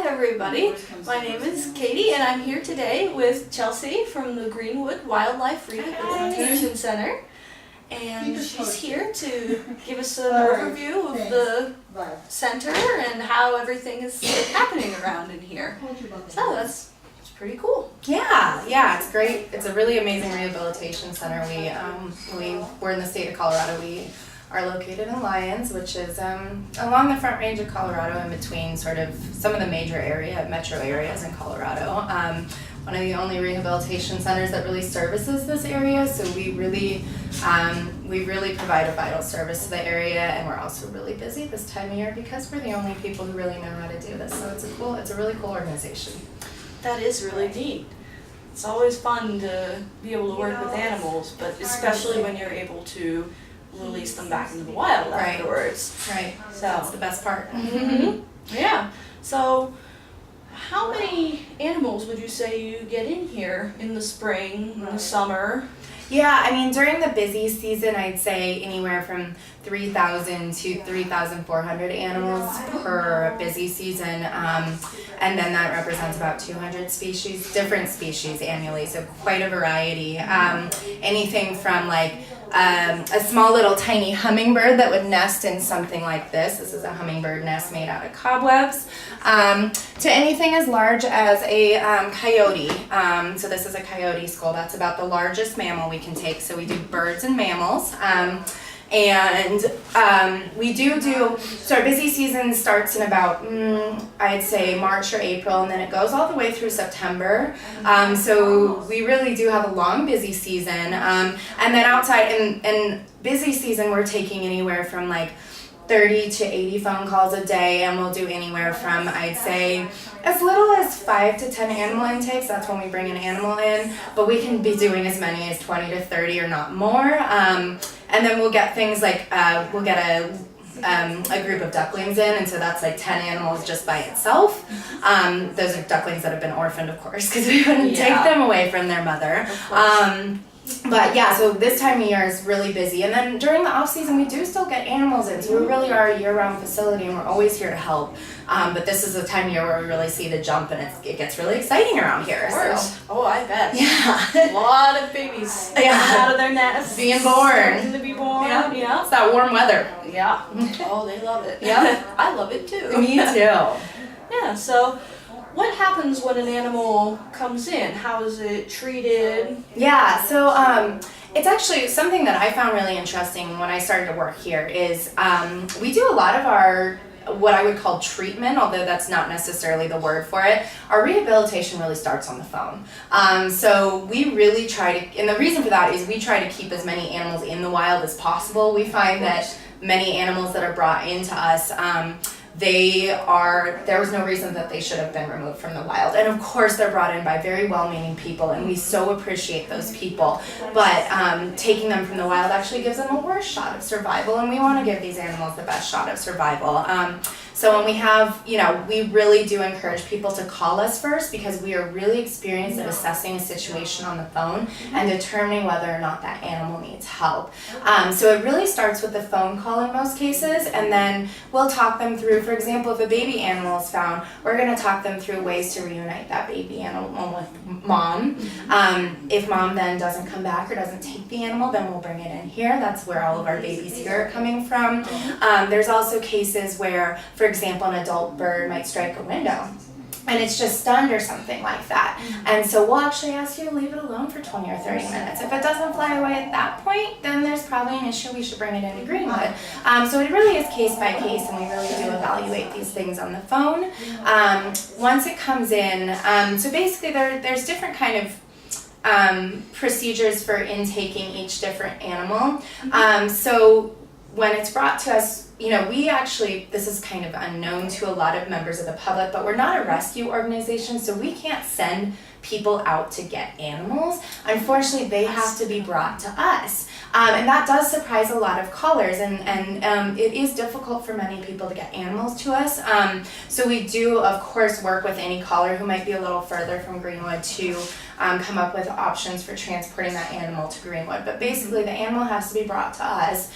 Hi everybody, my name is Katie and I'm here today with Chelsea from the Greenwood Wildlife Rehabilitation Center. And she's here to give us an overview of the center and how everything is happening around in here. So that's pretty cool. Yeah, it's great. It's a really amazing rehabilitation center. We're in the state of Colorado. We are located in Lyons, which is along the Front Range of Colorado, in between sort of some of the major metro areas in Colorado. One of the only rehabilitation centers that really services this area, so we really provide a vital service to the area, and we're also really busy this time of year because we're the only people who really know how to do this. So it's a really cool organization. That is really neat. It's always fun to be able to work with animals, but especially when you're able to release them back into the wild afterwards. Right. So that's the best part. Yeah. So how many animals would you say you get in here in the spring, in the summer? Yeah, I mean, during the busy season, I'd say anywhere from 3,000 to 3,400 animals per busy season. And then that represents about 200 species, different species annually, so quite a variety. Anything from like a small little tiny hummingbird that would nest in something like this. This is a hummingbird nest made out of cobwebs. To anything as large as a coyote. So this is a coyote skull. That's about the largest mammal we can take. So we do birds and mammals. We do, so our busy season starts in about, I'd say March or April, and then it goes all the way through September. So we really do have a long busy season. And then outside in busy season, we're taking anywhere from like 30 to 80 phone calls a day, and we'll do anywhere from, I'd say, as little as 5 to 10 animal intakes. That's when we bring an animal in, but we can be doing as many as 20 to 30 or not more. And then we'll get things like, we'll get a group of ducklings in, and so that's like 10 animals just by itself. Those are ducklings that have been orphaned, of course, because we wouldn't take them away from their mother. But yeah, so this time of year is really busy, and then during the off season we do still get animals in, so we really are a year-round facility and we're always here to help. But this is the time of year where we really see the jump, and it gets really exciting around here. So. Oh, I bet. Yeah. A lot of babies coming out of their nests. Being born. Starting to be born. Yeah. It's that warm weather. Yeah. Oh, they love it. Yeah. I love it too. Me too. Yeah, so what happens when an animal comes in? How is it treated? Yeah, so it's actually something that I found really interesting when I started to work here is we do a lot of our what I would call treatment, although that's not necessarily the word for it. Our rehabilitation really starts on the phone. So we really try to, and the reason for that is we try to keep as many animals in the wild as possible. We find that many animals that are brought into us, there was no reason that they should have been removed from the wild. And of course they're brought in by very well-meaning people, and we so appreciate those people. But taking them from the wild actually gives them a worse shot of survival, and we want to give these animals the best shot of survival. So when we have, we really do encourage people to call us first, because we are really experienced at assessing a situation on the phone and determining whether or not that animal needs help. So it really starts with the phone call in most cases, and then we'll talk them through, for example, if a baby animal is found, we're going to talk them through ways to reunite that baby animal with mom. If mom then doesn't come back or doesn't take the animal, then we'll bring it in here. That's where all of our babies here are coming from. There's also cases where, for example, an adult bird might strike a window and it's just stunned or something like that. And so we'll actually ask you to leave it alone for 20 or 30 minutes. If it doesn't fly away at that point, then there's probably an issue. We should bring it into Greenwood. So it really is case by case, and we really do evaluate these things on the phone. Once it comes in, so basically there's different kind of procedures for intaking each different animal. So when it's brought to us, we actually, this is kind of unknown to a lot of members of the public, but we're not a rescue organization, so we can't send people out to get animals. Unfortunately, they have to be brought to us. And that does surprise a lot of callers, and it is difficult for many people to get animals to us. So we do, of course, work with any caller who might be a little further from Greenwood to come up with options for transporting that animal to Greenwood. But basically, the animal has to be brought to us.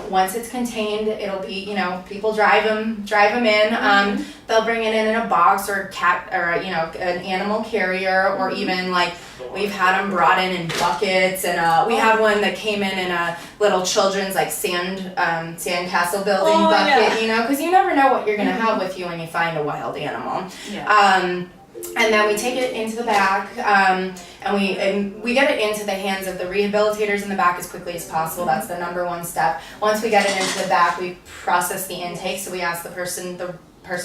Once it's contained, it'll it'll be, you know, people drive them in. They'll bring it in a box or cat or, you know, an animal carrier, or even like we've had them brought in buckets, and we had one that came in a little children's like sandcastle building bucket, you know, because you never know what you're gonna have with you when you find a wild animal. And then we take it into the back, and we get it into the hands of the rehabilitators in the back as quickly as possible. That's the number one step. Once we get it into the back, we process the intake. So we ask the person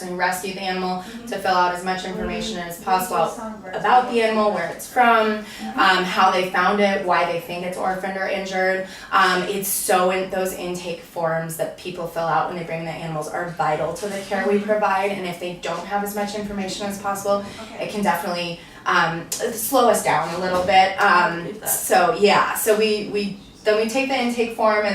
who rescued the animal to fill out as much information as possible about the animal, where it's from, how they found it, why they think it's orphaned or injured. Those intake forms that people fill out when they bring the animals are vital to the care we provide, and if they don't have as much information as possible, it can definitely slow us down a little bit. So we take the intake form,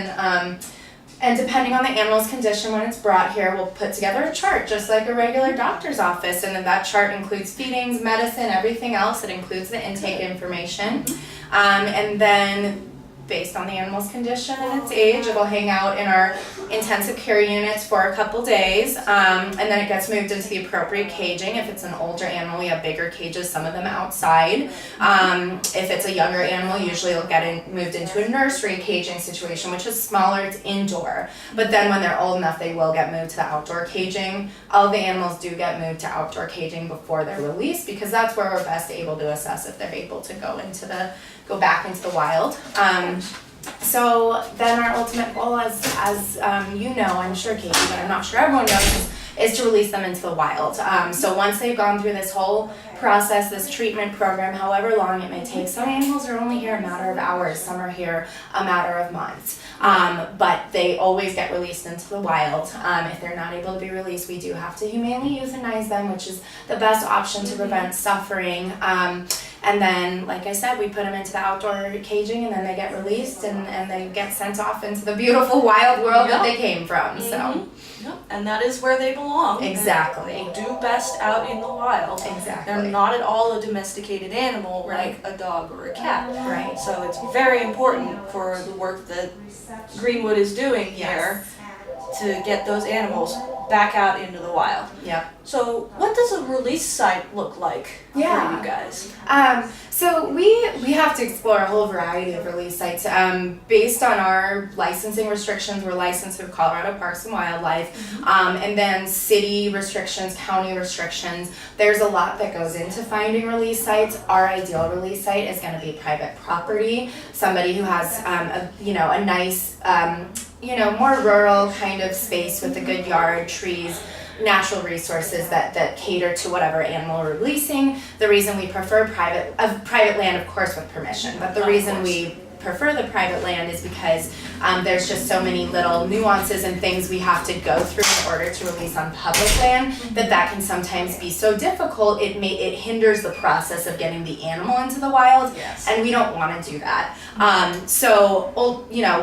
and depending on the animal's condition when it's brought here, we'll put together a chart just like a regular doctor's office, and then that chart includes feedings, medicine, everything else. It includes the intake information, and then based on the animal's condition and its age, it'll hang out in our intensive care units for a couple days, and then it gets moved into the appropriate caging. If it's an older animal, we have bigger cages, some of them outside. If it's a younger animal, usually it'll get moved into a nursery caging situation, which is smaller, it's indoor. But then when they're old enough, they will get moved to the outdoor caging. All of the animals do get moved to outdoor caging before they're released, because that's where we're best able to assess if they're able to go back into the wild. So then our ultimate goal, as you know, I'm sure Katie, but I'm not sure everyone knows, is to release them into the wild. So once they've gone through this whole process, this treatment program, however long it may take, some animals are only here a matter of hours, some are here a matter of months. But they always get released into the wild. If they're not able to be released, we do have to humanely euthanize them, which is the best option to prevent suffering. And then, like I said, we put them into the outdoor caging, and then they get released, and they get sent off into the beautiful wild world that they came from. So. Yep. And that is where they belong. Exactly. They do best out in the wild. Exactly. They're not at all a domesticated animal like a dog or a cat. Right. So it's very important for the work that Greenwood is doing here to get those animals back out into the wild. Yep. So what does a release site look like for you guys? So we have to explore a whole variety of release sites. Based on our licensing restrictions, we're licensed through Colorado Parks and Wildlife, and then city restrictions, county restrictions. There's a lot that goes into finding release sites. Our ideal release site is going to be private property, somebody who has a nice more rural kind of space with a good yard, trees, natural resources that cater to whatever animal we're releasing. The reason we prefer private land, of course, with permission, but the reason we prefer the private land is because there's just so many little nuances and things we have to go through in order to release on public land that can sometimes be so difficult. It hinders the process of getting the animal into the wild, and we don't want to do that.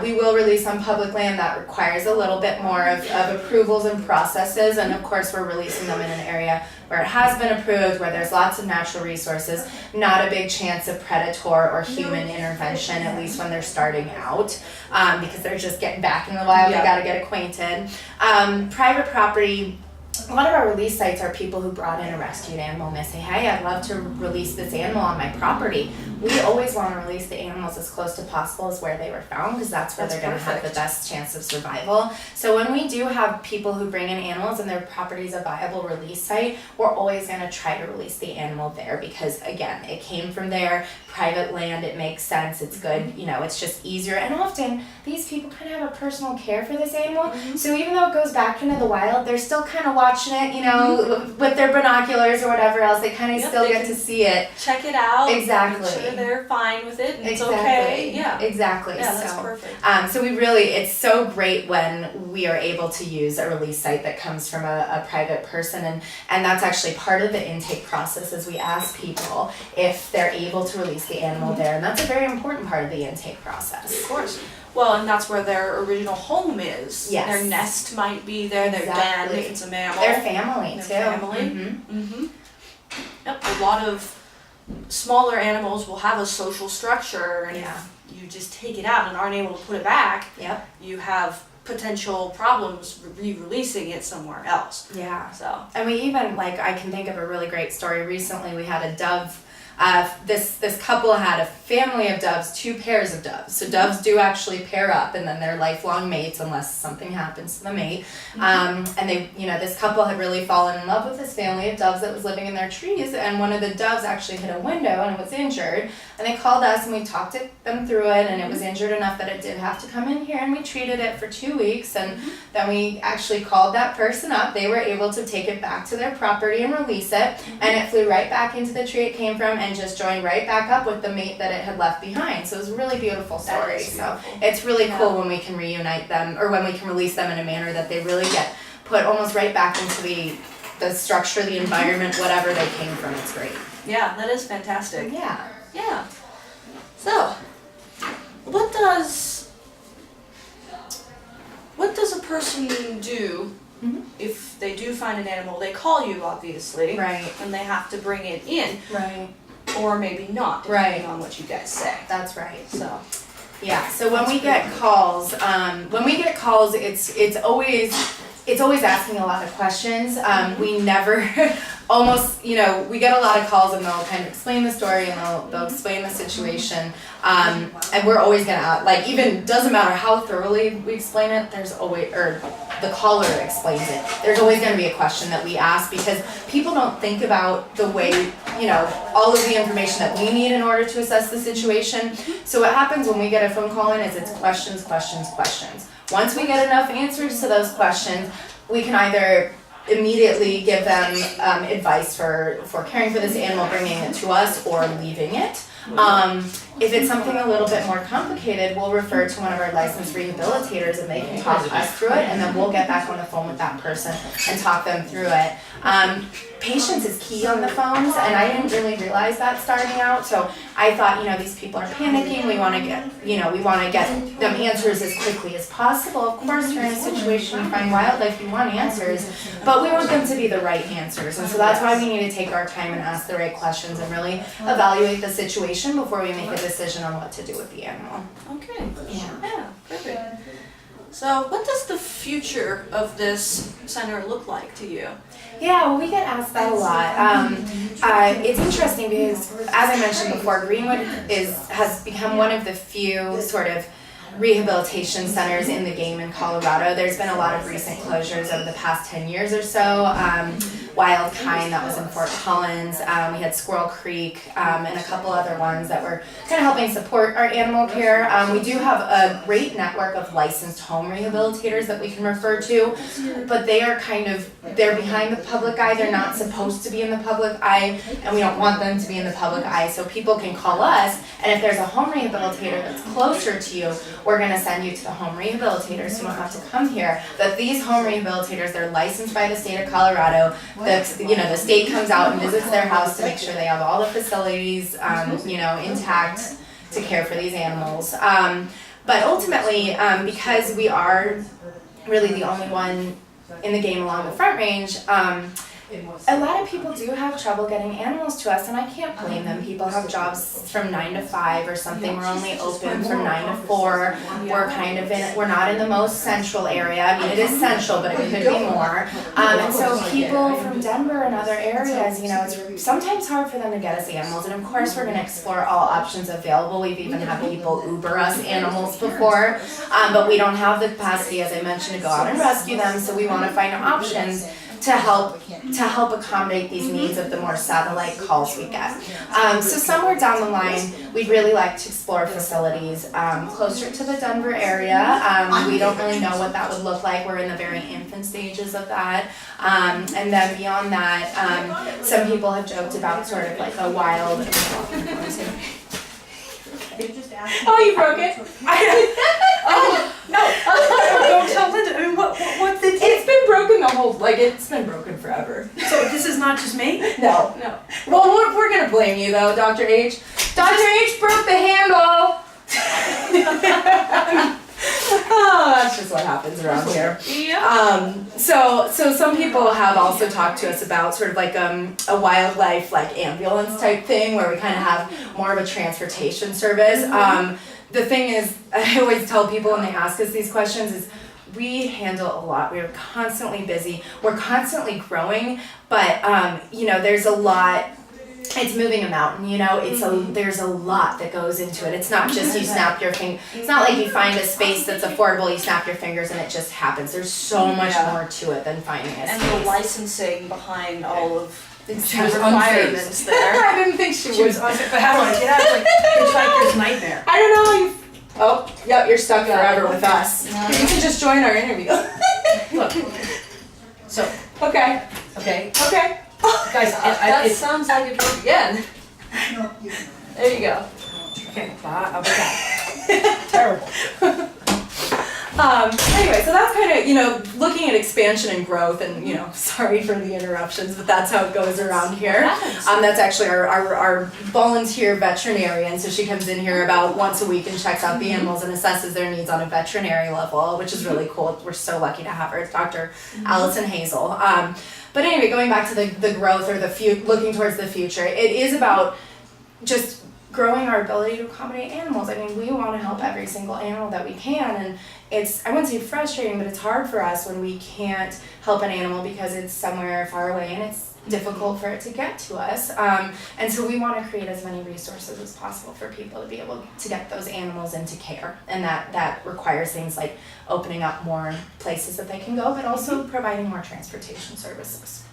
We will release on public land. That requires a little bit more of approvals and processes, and of course we're releasing them in an area where it has been approved, where there's lots of natural resources, not a big chance of predator or human intervention, at least when they're starting out, because they're just getting back in the wild, they gotta get acquainted. Private property, a lot of our release sites are people who brought in a rescued animal and they say, hey, I'd love to release this animal on my property. We always want to release the animals as close to possible as where they were found, because that's where they're going to have the best chance of survival. So when we do have people who bring in animals and their property is a viable release site, we're always going to try to release the animal there, because again, it came from there, private land, it makes sense, it's good, it's just easier. And often these people kind of have a personal care for this animal, so even though it goes back into the wild, they're still kind of watching it, with their binoculars or whatever else. They kind of still get to see it. Check it out. Exactly. Make sure they're fine with it and it's okay. Yeah. Exactly. Yeah, that's perfect. So it's so great when we are able to use a release site that comes from a private person, and that's actually part of the intake process, is we ask people if they're able to release the animal there, and that's a very important part of the intake process. Of course. Well, and that's where their original home is. Yes. Their nest might be there, their den if it's a mammal. Their family, too. Family. Yep, a lot of smaller animals will have a social structure, and if you just take it out and aren't able to put it back, you have potential problems re-releasing it somewhere else. Yeah. So. And we even, like, I can think of a really great story. Recently we had a dove, this couple had a family of doves, 2 pairs of doves. So doves do actually pair up, and then they're lifelong mates unless something happens to the mate. And they, this couple had really fallen in love with this family of doves that was living in their trees, and one of the doves actually hit a window and it was injured. And they called us and we talked them through it, and it was injured enough that it did have to come in here, and we treated it for 2 weeks, and then we actually called that person up. They were able to take it back to their property and release it, and it flew right back into the tree it came from and just joined right back up with the mate that it had left behind. So it was a really beautiful story. So it's really cool when we can reunite them, or when we can release them in a manner that they really get put almost right back into the structure, the environment, whatever they came from. It's great. Yeah, that is fantastic. Yeah. Yeah. So, what does a person do if they do find an animal? They call you, obviously, Right. and they have to bring it in, Right. or maybe not, depending on what you guys say. That's right. So, Yeah. So when we get calls, it's always asking a lot of questions. We never, almost, we get a lot of calls and they'll kind of explain the story and they'll explain the situation. And we're always gonna, even doesn't matter how thoroughly we explain it, there's always, or the caller explains it, there's always gonna be a question that we ask, because people don't think about the way, all of the information that we need in order to assess the situation. So what happens when we get a phone call in is it's questions, questions, questions. Once we get enough answers to those questions, we can either immediately give them advice for caring for this animal, bringing it to us, or leaving it. If it's something a little bit more complicated, we'll refer to one of our licensed rehabilitators and they can talk us through it, and then we'll get back on the phone with that person and talk them through it. Patience is key on the phones, and I didn't really realize that starting out, so I thought, these people are panicking, we want to get them answers as quickly as possible. Of course, you're in a situation, you find wildlife, you want answers, but we want them to be the right answers, and so that's why we need to take our time and ask the right questions and really evaluate the situation before we make a decision on what to do with the animal. okay. Yeah. Perfect. So, what does the future of this center look like to you? Yeah, well, we get asked that a lot. It's interesting because, as I mentioned before, Greenwood has become one of the few sort of rehabilitation centers in the game in Colorado. There's been a lot of recent closures over the past 10 years or so. Wild Kind, that was in Fort Collins. We had Squirrel Creek, and a couple other ones that were kind of helping support our animal care. We do have a great network of licensed home rehabilitators that we can refer to, but they are they're behind the public eye. They're not supposed to be in the public eye, and we don't want them to be in the public eye, so people can call us, and if there's a home rehabilitator that's closer to you, we're going to send you to the home rehabilitator, so you don't have to come here. But these home rehabilitators, they're licensed by the state of Colorado. The state comes out and visits their house to make sure they have all the facilities, intact to care for these animals. But ultimately, because we are really the only one in the game along the Front Range, a lot of people do have trouble getting animals to us, and I can't blame them. People have jobs from 9 to 5 or something. We're only open from 9 to 4. We're not in the most central area. I mean, it is central, but it could be more. And so people from Denver and other areas, it's sometimes hard for them to get us animals. And of course, we're going to explore all options available. We've even had people Uber us animals before, but we don't have the capacity, as I mentioned, to go out and rescue them. So we want to find options to help accommodate these needs of the more satellite calls we get. So somewhere down the line, we'd really like to explore facilities closer to the Denver area. We don't really know what that would look like. We're in the very infant stages of that. And then beyond that, some people have joked about sort of like a wild... Oh, you broke it? Oh, no. Don't tell Linda. I mean, what's it? It's been broken it's been broken forever. So this is not just me? No. Well, we're going to blame you though, Dr. H. Dr. H broke the handle. Oh, that's just what happens around here. Yeah. So some people have also talked to us about sort of like a wildlife ambulance type thing where we kind of have more of a transportation service. The thing is, I always tell people when they ask us these questions is, we handle a lot. We're constantly busy. We're constantly growing, but there's a lot. It's moving a mountain, there's a lot that goes into it. It's not just you snap your finger. It's not like you find a space that's affordable, you snap your fingers and it just happens. There's so much more to it than finding a space. And the licensing behind all of the requirements there. I didn't think she was unfit, but how do I get out? It's like hitchhiker's nightmare. I don't know. Yep, you're stuck forever with us. No. You can just join our interview. Look. So, Okay. guys, That sounds like it worked again. There you go. okay, I'll be back. Terrible. Anyway, so that's kind of, looking at expansion and growth and, sorry for the interruptions, but that's how it goes around here. That's actually our volunteer veterinarian. So she comes in here about once a week and checks out the animals and assesses their needs on a veterinary level, which is really cool. We're so lucky to have her. It's Dr. Allison Hazel. But anyway, going back to the growth or looking towards the future, it is about just growing our ability to accommodate animals. I mean, we want to help every single animal that we can, and it's, I wouldn't say frustrating, but it's hard for us when we can't help an animal because it's somewhere far away and it's difficult for it to get to us. And so we want to create as many resources as possible for people to be able to get those animals into care. And that requires things like opening up more places that they can go, but also providing more transportation services.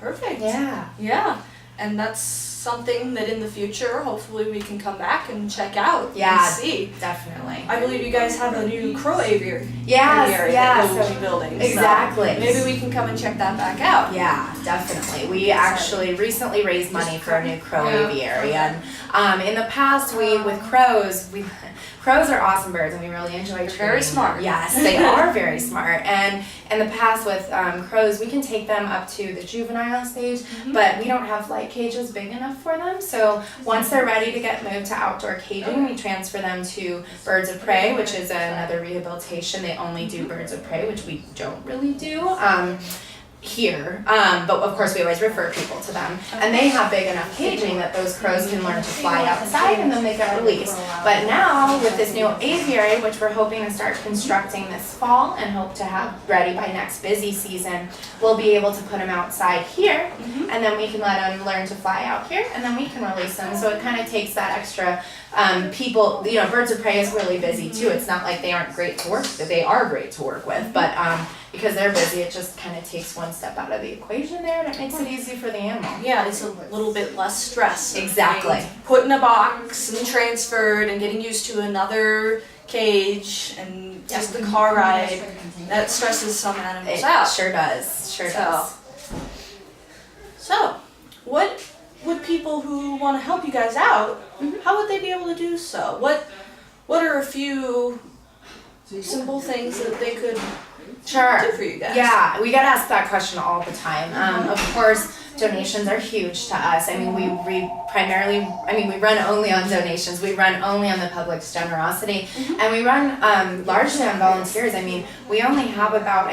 Perfect. Yeah. Yeah. And that's something that in the future, hopefully we can come back and check out Yeah, and see. Definitely. I believe you guys have a new crow aviary Yes, that yes. you'll be building. Exactly. So maybe we can come and check that back out. Yeah, definitely. We actually recently raised money for a new crow aviary, and in the past, with crows, crows are awesome birds, and we really enjoy training. Very smart. Yes, they are very smart. And in the past with crows, we can take them up to the juvenile stage, but we don't have light cages big enough for them. So once they're ready to get moved to outdoor caging, we transfer them to birds of prey, which is another rehabilitation. They only do birds of prey, which we don't really do here, but of course we always refer people to them, and they have big enough caging that those crows can learn to fly outside and then they get released. But now with this new aviary, which we're hoping to start constructing this fall and hope to have ready by next busy season, we'll be able to put them outside here, and then we can let them learn to fly out here, and then we can release them. So it kind of takes that extra people, birds of prey is really busy too. It's not like they aren't great to work with. They are great to work with, but because they're busy, it just kind of takes one step out of the equation there, and it makes it easy for the animal. Yeah, it's a little bit less stress. Exactly. Put in a box and transferred and getting used to another cage and just the car ride. That stresses some animals out. Sure does. Sure does. So, what would people who want to help you guys out, how would they be able to do so? What are a few simple things that they could do for you guys? Yeah, we get asked that question all the time. Of course, donations are huge to us. I mean, we run only on donations. We run only on the public's generosity, and we run largely on volunteers. I mean, we only have about,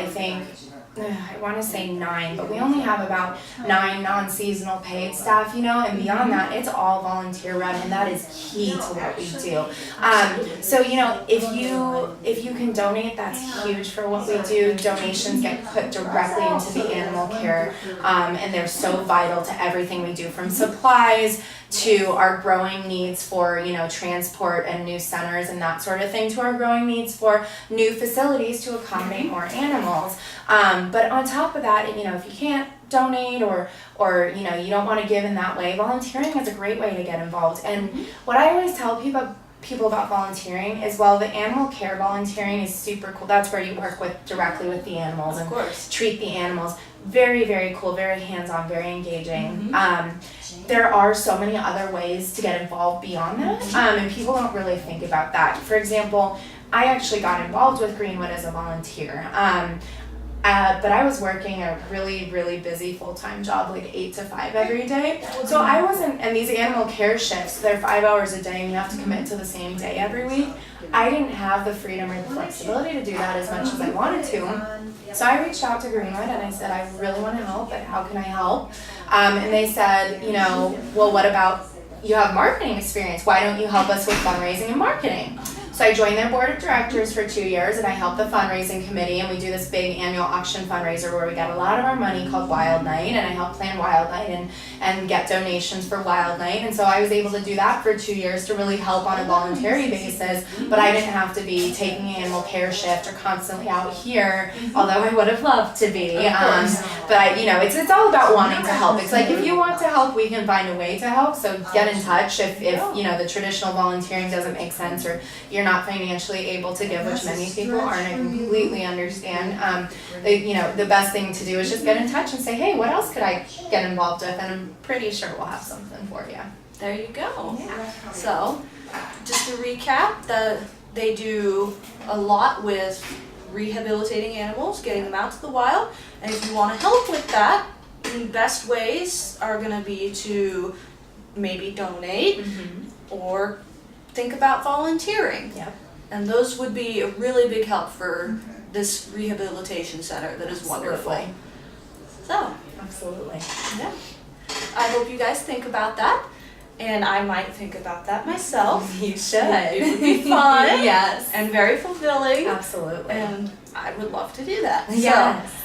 I want to say 9, but we only have about 9 non-seasonal paid staff, and beyond that, it's all volunteer run, and that is key to what we do. So, if you can donate, that's huge for what we do. Donations get put directly into the animal care, and they're so vital to everything we do, from supplies to our growing needs for, transport and new centers and that sort of thing, to our growing needs for new facilities to accommodate more animals. But on top of that, if you can't donate or you don't want to give in that way, volunteering is a great way to get involved. And what I always tell people about volunteering is, the animal care volunteering is super cool. That's where you work directly with the animals and treat the animals. Very, very cool, very hands-on, very engaging. There are so many other ways to get involved beyond that, and people don't really think about that. For example, I actually got involved with Greenwood as a volunteer. But I was working a really, really busy full-time job, like 8 to 5 every day. So I wasn't, and these animal care shifts, they're 5 hours a day and you have to commit to the same day every week. I didn't have the freedom or the flexibility to do that as much as I wanted to. So I reached out to Greenwood and I said, I really want to help, but how can I help? And they said, well, what about, you have marketing experience, why don't you help us with fundraising and marketing? So I joined their board of directors for 2 years, and I help the fundraising committee, and we do this big annual auction fundraiser where we get a lot of our money called Wild Night, and I help plan Wild Night and get donations for Wild Night. And so I was able to do that for 2 years to really help on a voluntary basis, but I didn't have to be taking an animal care shift or constantly out here, although I would have loved to be. But it's all about wanting to help. It's like, if you want to help, we can find a way to help. So get in touch if the traditional volunteering doesn't make sense, or you're not financially able to give, which many people aren't. I completely understand. The best thing to do is just get in touch and say, hey, what else could I get involved with? And I'm pretty sure we'll have something for you. There you go. Yeah. So, just to recap, they do a lot with rehabilitating animals, getting them out to the wild, and if you want to help with that, the best ways are going to be to maybe donate or think about volunteering. Yep. And those would be a really big help for this rehabilitation center that is wonderful. So, Absolutely. yeah. I hope you guys think about that. And I might think about that myself. You should. It would be fun. Yes. And very fulfilling. Absolutely. And I would love to do that. Yes. So,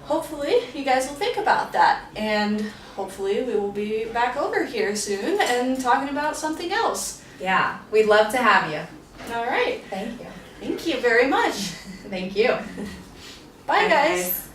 hopefully you guys will think about that. And hopefully we will be back over here soon and talking about something else. Yeah. We'd love to have you. All right. Thank you. Thank you very much. Thank you. Bye, guys.